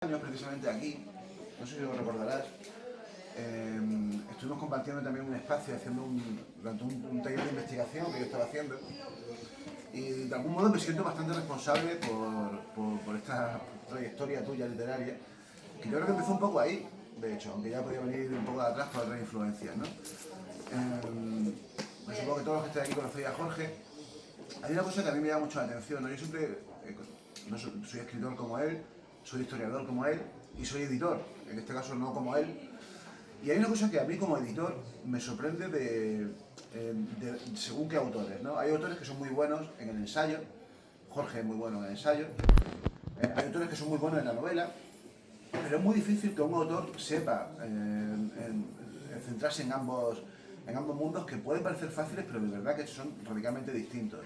años, precisamente aquí, no sé si lo recordarás, estuvimos compartiendo también un espacio haciendo durante un taller de investigación que yo estaba haciendo, y de algún modo me siento bastante responsable por esta trayectoria tuya literaria, que yo creo que empezó un poco ahí, de hecho, aunque ya podía venir un poco de atrás por otras influencias, ¿no? Supongo que todos los que estáis aquí conocéis a Jorge. Hay una cosa que a mí me llama mucho la atención, ¿no? Yo siempre no soy escritor como él, soy historiador como él y soy editor, en este caso no como él. Y hay una cosa que a mí como editor me sorprende de según qué autores, ¿no? Hay autores que son muy buenos en el ensayo, Jorge es muy bueno en el ensayo, hay autores que son muy buenos en la novela, pero es muy difícil que un autor sepa centrarse en ambos mundos que pueden parecer fáciles, pero de verdad que son radicalmente distintos.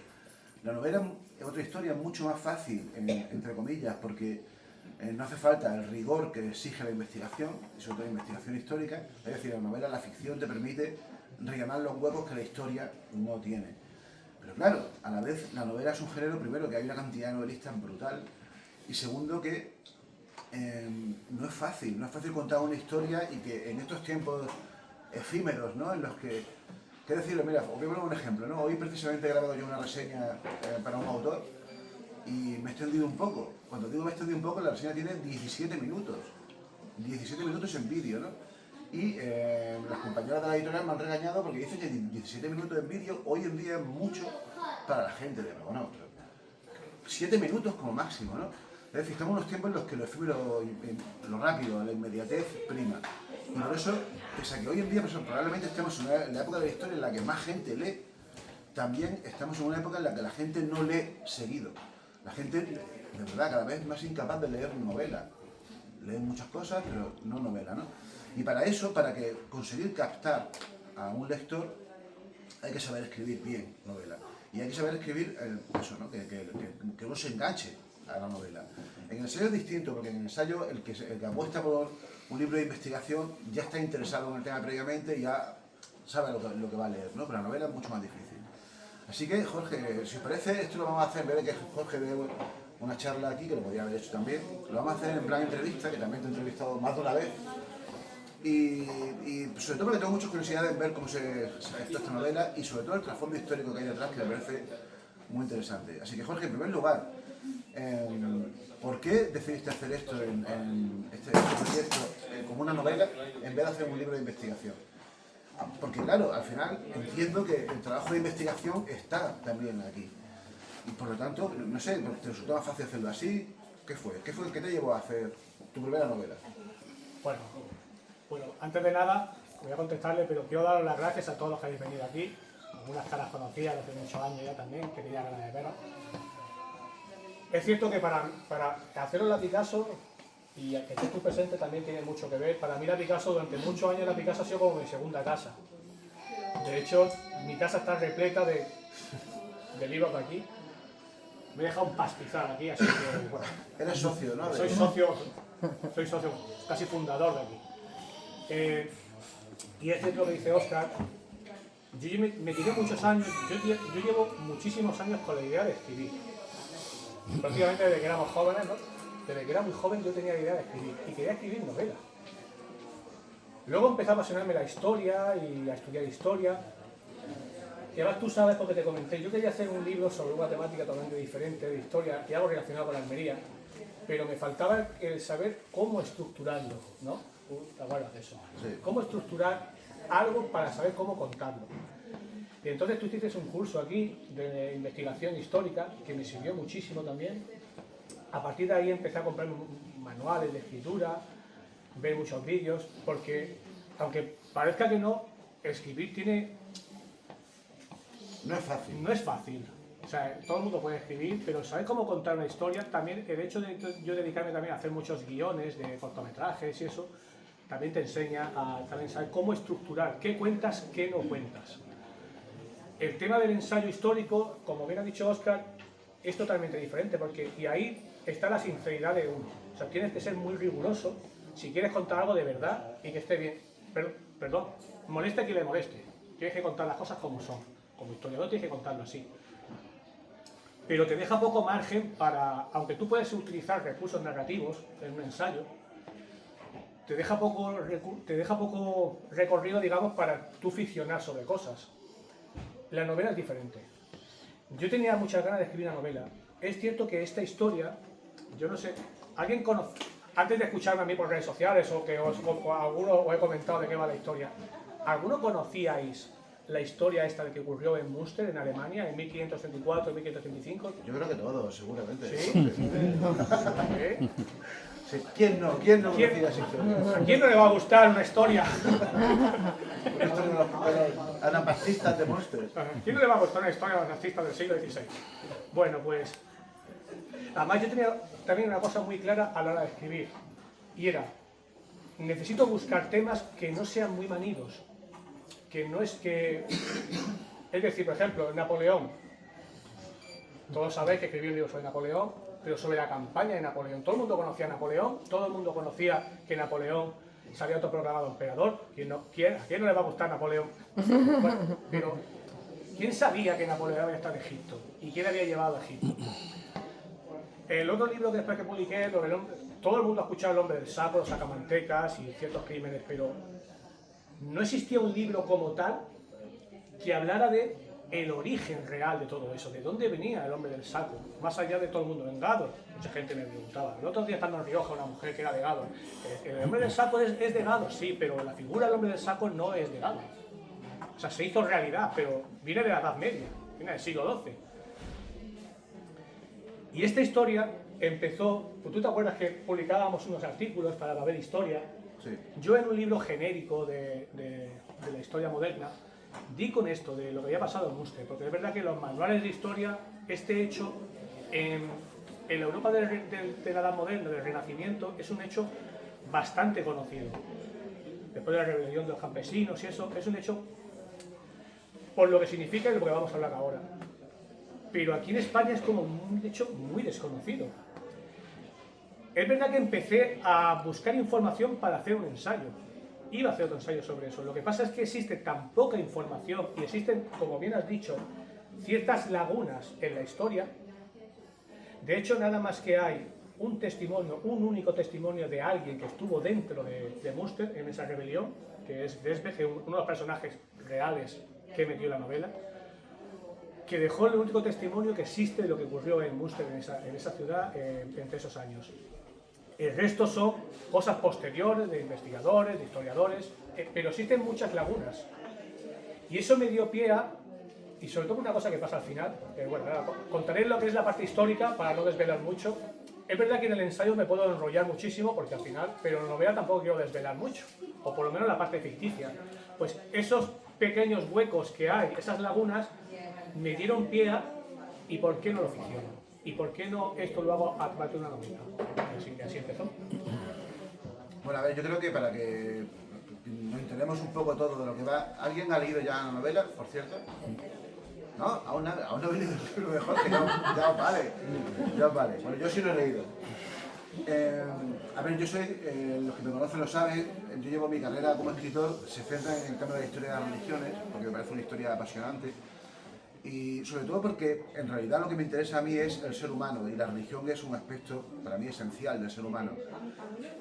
La novela es otra historia mucho más fácil, entre comillas, porque no hace falta el rigor que exige la investigación, y sobre todo la investigación histórica. Es decir, la novela, la ficción te permite rellenar los huecos que la historia no tiene. Pero claro, a la vez la novela es un género, primero, que hay una cantidad de novelistas brutal, y segundo, que no es fácil contar una historia y que en estos tiempos efímeros, ¿no? En los que, qué decirlo, mira, os voy a poner un ejemplo, ¿no? Hoy precisamente he grabado yo una reseña para un autor y me he extendido un poco. Cuando digo me he extendido un poco, la reseña tiene 17 minutos. 17 minutos en vídeo, ¿no? Y las compañeras de la editorial me han regañado porque dicen que 17 minutos en vídeo hoy en día es mucho para la gente. Pero bueno, 7 minutos como máximo, ¿no? Es decir, estamos en unos tiempos en los que lo efímero, lo rápido, la inmediatez prima. Y por eso, pese a que hoy en día probablemente estemos en la época de la historia en la que más gente lee, también estamos en una época en la que la gente no lee seguido. La gente, de verdad, cada vez más incapaz de leer novela. Leen muchas cosas, pero no novela, ¿no? Y para eso, para conseguir captar a un lector, hay que saber escribir bien novela. Y hay que saber escribir eso, ¿no? Que uno se enganche a la novela. En el ensayo es distinto, porque en el ensayo el que apuesta por un libro de investigación ya está interesado en el tema previamente y ya sabe lo que va a leer, ¿no? Pero la novela es mucho más difícil. Así que, Jorge, si os parece, esto lo vamos a hacer, en vez de que Jorge dé una charla aquí, que lo podría haber hecho también, lo vamos a hacer en plan entrevista, que también te he entrevistado más de una vez, y sobre todo porque tengo mucha curiosidad en ver cómo se gestó esta novela y sobre todo el trasfondo histórico que hay detrás, que me parece muy interesante. Así que, Jorge, en primer lugar, ¿por qué decidiste hacer esto en este proyecto como una novela en vez de hacer un libro de investigación? Porque claro, al final entiendo que el trabajo de investigación está también aquí. Y por lo tanto, no sé, ¿te resultó más fácil hacerlo así? ¿Qué fue? ¿Qué te llevó a hacer tu primera novela? Bueno, antes de nada, voy a contestarle, pero quiero daros las gracias a todos los que habéis venido aquí. Algunas caras conocidas de hace muchos años ya también, que tenía ganas de veros. Es cierto que para haceros la Picasso, y que estés tú presente también tiene mucho que ver. Para mí la Picasso, durante muchos años la Picasso ha sido como mi segunda casa. De hecho, mi casa está repleta de libros de aquí. Me he dejado un pastizal aquí, así que bueno. Eres socio, ¿no? Soy socio, casi fundador de aquí. Y es cierto lo que dice Óscar. Yo me tiré muchos años, yo llevo muchísimos años con la idea de escribir. Prácticamente desde que éramos jóvenes, ¿no? Desde que era muy joven yo tenía la idea de escribir y quería escribir novelas. Luego empecé a apasionarme la historia y a estudiar historia. Y además tú sabes, porque te comenté, yo quería hacer un libro sobre una temática totalmente diferente de historia y algo relacionado con la Almería, pero me faltaba el saber cómo estructurarlo, ¿no? ¿Te acuerdas de eso? Sí. Cómo estructurar algo para saber cómo contarlo. Y entonces tú hiciste un curso aquí de investigación histórica que me sirvió muchísimo también. A partir de ahí empecé a comprar manuales de escritura, ver muchos vídeos, porque aunque parezca que no, escribir No es fácil. no es fácil. O sea, todo el mundo puede escribir, pero saber cómo contar una historia, también el hecho de yo dedicarme también a hacer muchos guiones de cortometrajes y eso, también te enseña a también saber cómo estructurar, qué cuentas, qué no cuentas. El tema del ensayo histórico, como bien ha dicho Óscar, es totalmente diferente, porque y ahí está la sinceridad de uno. O sea, tienes que ser muy riguroso si quieres contar algo de verdad y que esté bien. Perdón, moleste a quien le moleste. Tienes que contar las cosas como son. Como historiador tienes que contarlo así. pero te deja poco margen para, aunque tú puedes utilizar recursos narrativos en un ensayo, te deja poco recorrido, digamos, para tú ficcionar sobre cosas. La novela es diferente. Yo tenía muchas ganas de escribir una novela. Es cierto que esta historia, yo no sé, ¿alguien conoce? Antes de escucharme a mí por redes sociales o que alguno os he comentado de qué va la historia, ¿alguno conocíais la historia esta de que ocurrió en Münster, en Alemania, en 1534, 1535? Yo creo que todos, seguramente. ¿Sí? ¿Eh? Sí. ¿Quién no conocía esa historia? ¿A quién no le va a gustar una historia? Una historia de los anabaptistas de Münster. ¿A quién no le va a gustar una historia de los nazistas del siglo XVI? Bueno, pues... Además yo tenía también una cosa muy clara a la hora de escribir. Y era, necesito buscar temas que no sean muy manidos. Que no es que... Es decir, por ejemplo, Napoleón. Todos sabéis que escribí un libro sobre Napoleón, pero sobre la campaña de Napoleón. Todo el mundo conocía a Napoleón, todo el mundo conocía que Napoleón se había autoproclamado emperador. ¿A quién no le va a gustar Napoleón? Bueno, pero ¿quién sabía que Napoleón había estado en Egipto? ¿Y quién había llevado a Egipto? El otro libro que después que publiqué, todo el mundo ha escuchado El hombre del saco, los sacamantecas y ciertos crímenes, pero no existía un libro como tal que hablara de el origen real de todo eso, de dónde venía el hombre del saco, más allá de todo el mundo en Gádor. Mucha gente me preguntaba. El otro día estando en Rioja, una mujer que era de Gádor. El hombre del saco es de Gádor, sí, pero la figura del hombre del saco no es de Gádor. O sea, se hizo realidad, pero viene de la Edad Media, viene del siglo XII. Y esta historia empezó, pues tú te acuerdas que publicábamos unos artículos para la Ver Historia. Sí. Yo en un libro genérico de la historia moderna di con esto, de lo que había pasado en Münster, porque es verdad que los manuales de historia, este hecho en la Europa de la Edad Moderna, del Renacimiento, es un hecho bastante conocido. Después de la rebelión de los campesinos y eso, es un hecho por lo que significa y lo que vamos a hablar ahora. Pero aquí en España es como un hecho muy desconocido. Es verdad que empecé a buscar información para hacer un ensayo. Iba a hacer otro ensayo sobre eso. Lo que pasa es que existe tan poca información y existen, como bien has dicho, ciertas lagunas en la historia. De hecho, nada más que hay un testimonio, un único testimonio de alguien que estuvo dentro de Münster en esa rebelión, que es Desbeg, uno de los personajes reales que metió la novela, que dejó el único testimonio que existe de lo que ocurrió en Münster, en esa ciudad, entre esos años. El resto son cosas posteriores de investigadores, de historiadores, pero existen muchas lagunas. Y eso me dio pie a, y sobre todo una cosa que pasa al final, bueno, nada, contaré lo que es la parte histórica para no desvelar mucho. Es verdad que en el ensayo me puedo enrollar muchísimo, porque al final, pero en la novela tampoco quiero desvelar mucho, o por lo menos la parte ficticia. Pues esos pequeños huecos que hay, esas lagunas, me dieron pie a, ¿y por qué no lo ficciono? ¿Y por qué no esto lo hago a través de una novela? Así empezó. Bueno, a ver, yo creo que para que nos enteremos un poco todo de lo que va... ¿Alguien ha leído ya la novela, por cierto? ¿No? Aún no he leído lo mejor, que ya os vale. Ya os vale. Bueno, yo sí lo he leído. A ver, yo soy, los que me conocen lo saben, yo llevo mi carrera como escritor, se centra en el tema de la historia de las religiones, porque me parece una historia apasionante. Y sobre todo porque en realidad lo que me interesa a mí es el ser humano y la religión es un aspecto para mí esencial del ser humano.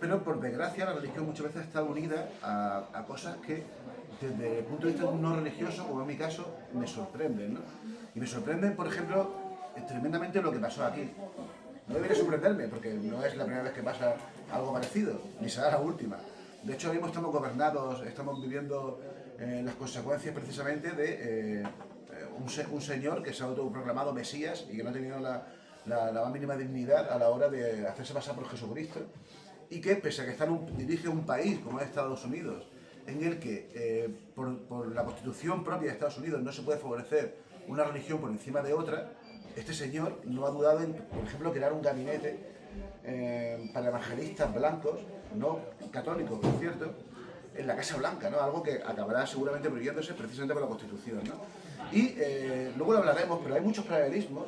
Pero por desgracia la religión muchas veces está unida a cosas que desde el punto de vista no religioso, como en mi caso, me sorprenden, ¿no? Y me sorprenden, por ejemplo, tremendamente lo que pasó aquí. No debería sorprenderme porque no es la primera vez que pasa algo parecido, ni será la última. De hecho, ahora mismo estamos gobernados, estamos viviendo las consecuencias precisamente de... un señor que se ha autoproclamado Mesías y que no ha tenido la más mínima dignidad a la hora de hacerse pasar por Jesucristo y que, pese a que dirige un país como es Estados Unidos, en el que por la constitución propia de Estados Unidos no se puede favorecer una religión por encima de otra, este señor no ha dudado en, por ejemplo, crear un gabinete para evangelistas blancos, no católicos, por cierto, en la Casa Blanca, ¿no? Algo que acabará seguramente prohibiéndose precisamente por la Constitución, ¿no? Y luego lo hablaremos, pero hay muchos paralelismos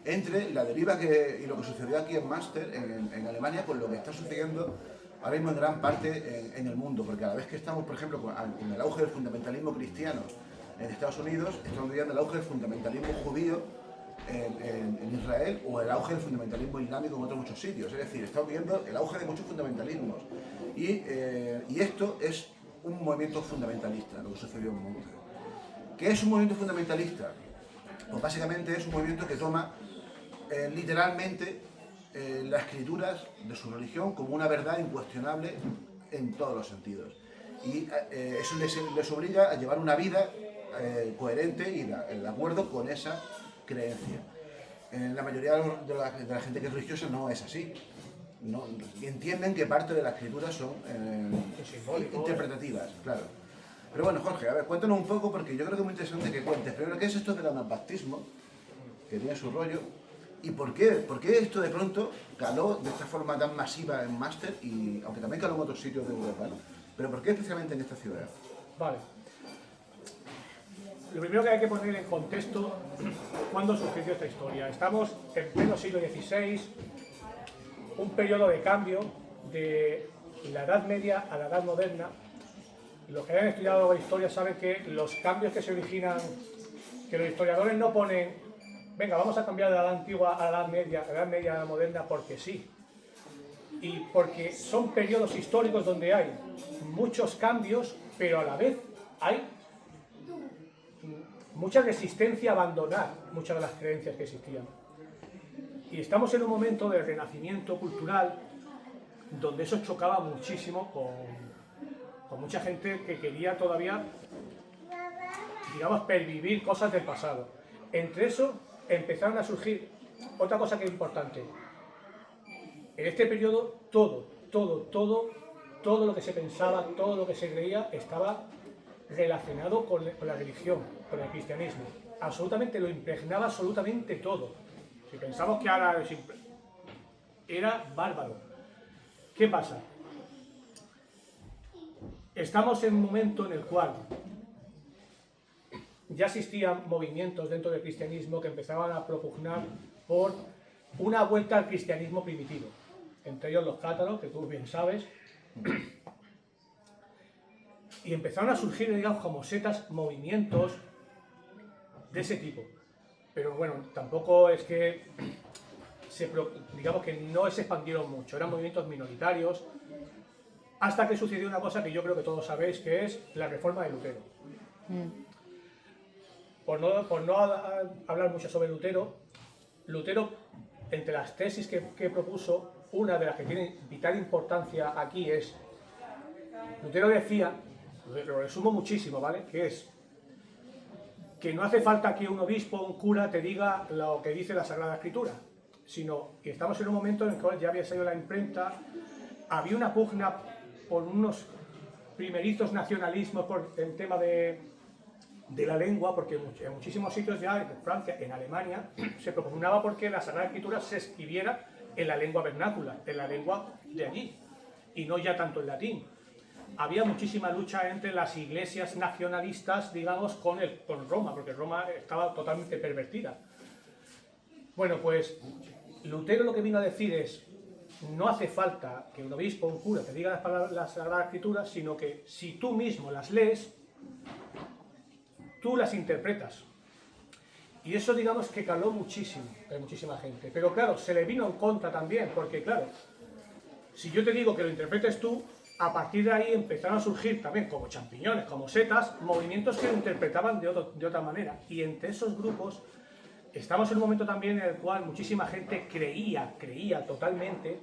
entre la deriva y lo que sucedió aquí en Münster, en Alemania, con lo que está sucediendo ahora mismo en gran parte en el mundo, porque a la vez que estamos, por ejemplo, con el auge del fundamentalismo cristiano en Estados Unidos, estamos viviendo el auge del fundamentalismo judío en Israel o el auge del fundamentalismo islámico en otros muchos sitios. Es decir, estamos viendo el auge de muchos fundamentalismos. Y esto es un movimiento fundamentalista, lo que sucedió en Munster. ¿Qué es un movimiento fundamentalista? Pues básicamente es un movimiento que toma literalmente las escrituras de su religión como una verdad incuestionable en todos los sentidos. Y eso les obliga a llevar una vida coherente y de acuerdo con esa creencia. La mayoría de la gente que es religiosa no es así. No, entienden que parte de las escrituras son interpretativas, claro. Pero bueno, Jorge, a ver, cuéntanos un poco, porque yo creo que es muy interesante que cuentes. Primero, ¿qué es esto del anabaptismo? Que tiene su rollo. ¿Y por qué esto de pronto caló de esta forma tan masiva en Münster, y aunque también caló en otros sitios de Europa, ¿no? Pero ¿por qué especialmente en esta ciudad? Vale. Lo primero que hay que poner en contexto, ¿cuándo surgió esta historia? Estamos en pleno siglo XVI, un periodo de cambio de la Edad Media a la Edad Moderna. Los que hayan estudiado la historia saben que los cambios que se originan, que los historiadores no ponen, venga, vamos a cambiar de la Edad Antigua a la Edad Media a la Moderna porque sí. Y porque son periodos históricos donde hay muchos cambios, pero a la vez hay mucha resistencia a abandonar muchas de las creencias que existían. Y estamos en un momento de renacimiento cultural donde eso chocaba muchísimo con mucha gente que quería todavía, digamos, pervivir cosas del pasado. Entre eso empezaron a surgir otra cosa que es importante. En este periodo todo lo que se pensaba, todo lo que se creía estaba relacionado con la religión, con el cristianismo. Absolutamente, lo impregnaba absolutamente todo. Si pensamos que ahora era bárbaro. ¿Qué pasa? Estamos en un momento en el cual ya existían movimientos dentro del cristianismo que empezaban a propugnar por una vuelta al cristianismo primitivo. Entre ellos los cátaros, que tú bien sabes. Y empezaron a surgir, digamos, como setas, movimientos de ese tipo. Pero bueno, tampoco es que, digamos que no se expandieron mucho, eran movimientos minoritarios, hasta que sucedió una cosa que yo creo que todos sabéis, que es la reforma de Lutero. Por no hablar mucho sobre Lutero, entre las tesis que propuso, una de las que tiene vital importancia aquí es, Lutero decía, lo resumo muchísimo, ¿vale? Que es que no hace falta que un obispo o un cura te diga lo que dice la Sagrada Escritura, sino que estamos en un momento en el cual ya había salido la imprenta, había una pugna por unos primerizos nacionalismos por el tema de la lengua, porque en muchísimos sitios ya, en Francia, en Alemania, se propugnaba porque la Sagrada Escritura se escribiera en la lengua vernácula, en la lengua de allí, y no ya tanto en latín. Había muchísima lucha entre las iglesias nacionalistas, digamos, con Roma, porque Roma estaba totalmente pervertida. Bueno, pues Lutero lo que vino a decir es, no hace falta que un obispo o un cura te diga las palabras, la Sagrada Escritura, sino que si tú mismo las lees, tú las interpretas. Y eso, digamos, que caló muchísimo en muchísima gente. Pero claro, se le vino en contra también, porque claro, si yo te digo que lo interpretes tú, a partir de ahí empezaron a surgir también, como champiñones, como setas, movimientos que lo interpretaban de otra manera. Y entre esos grupos, estamos en un momento también en el cual muchísima gente creía totalmente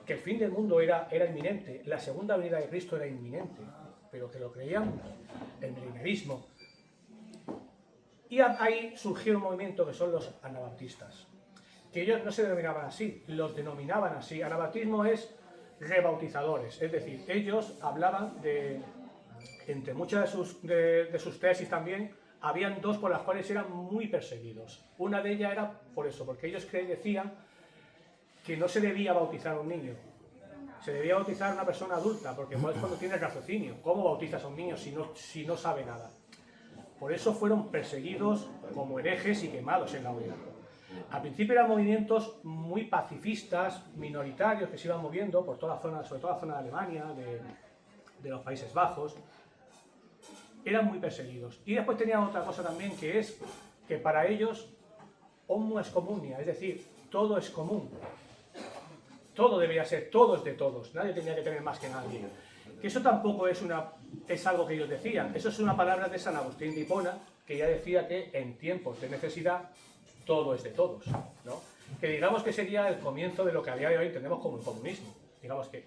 que el fin del mundo era inminente, la segunda venida de Cristo era inminente, pero que lo creían el milenarismo. Y ahí surgió un movimiento que son los anabaptistas, que ellos no se denominaban así, los denominaban así. Anabaptismo es rebautizadores, es decir, ellos hablaban de, entre muchas de sus tesis también, habían dos por las cuales eran muy perseguidos. Una de ellas era por eso, porque ellos decían que no se debía bautizar a un niño, se debía bautizar a una persona adulta, porque es cuando tiene raciocinio. ¿Cómo bautizas a un niño si no sabe nada? Por eso fueron perseguidos como herejes y quemados en la hoguera. Al principio eran movimientos muy pacifistas, minoritarios, que se iban moviendo por toda la zona, sobre todo la zona de Alemania, de los Países Bajos. Eran muy perseguidos. Y después tenían otra cosa también, que es que para ellos Homo es comunia, es decir, todo es común. Todo debería ser, todo es de todos, nadie tenía que tener más que nadie. Que eso tampoco es algo que ellos decían, eso es una palabra de San Agustín de Hipona, que ya decía que en tiempos de necesidad todo es de todos, ¿no? Que digamos que sería el comienzo de lo que a día de hoy entendemos como el comunismo. Digamos que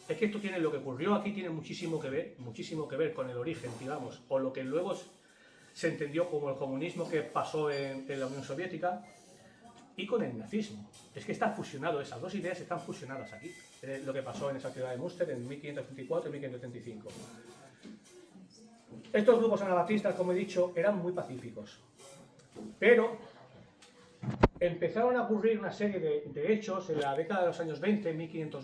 es que esto tiene, lo que ocurrió aquí tiene muchísimo que ver con el origen, digamos, o lo que luego se entendió como el comunismo que pasó en la Unión Soviética y con el nazismo. Es que está fusionado, esas dos ideas están fusionadas aquí, lo que pasó en esa ciudad de Münster en 1534 y 1535. Estos grupos anabaptistas, como he dicho, eran muy pacíficos, pero empezaron a ocurrir una serie de hechos en la década de los años 20, 1500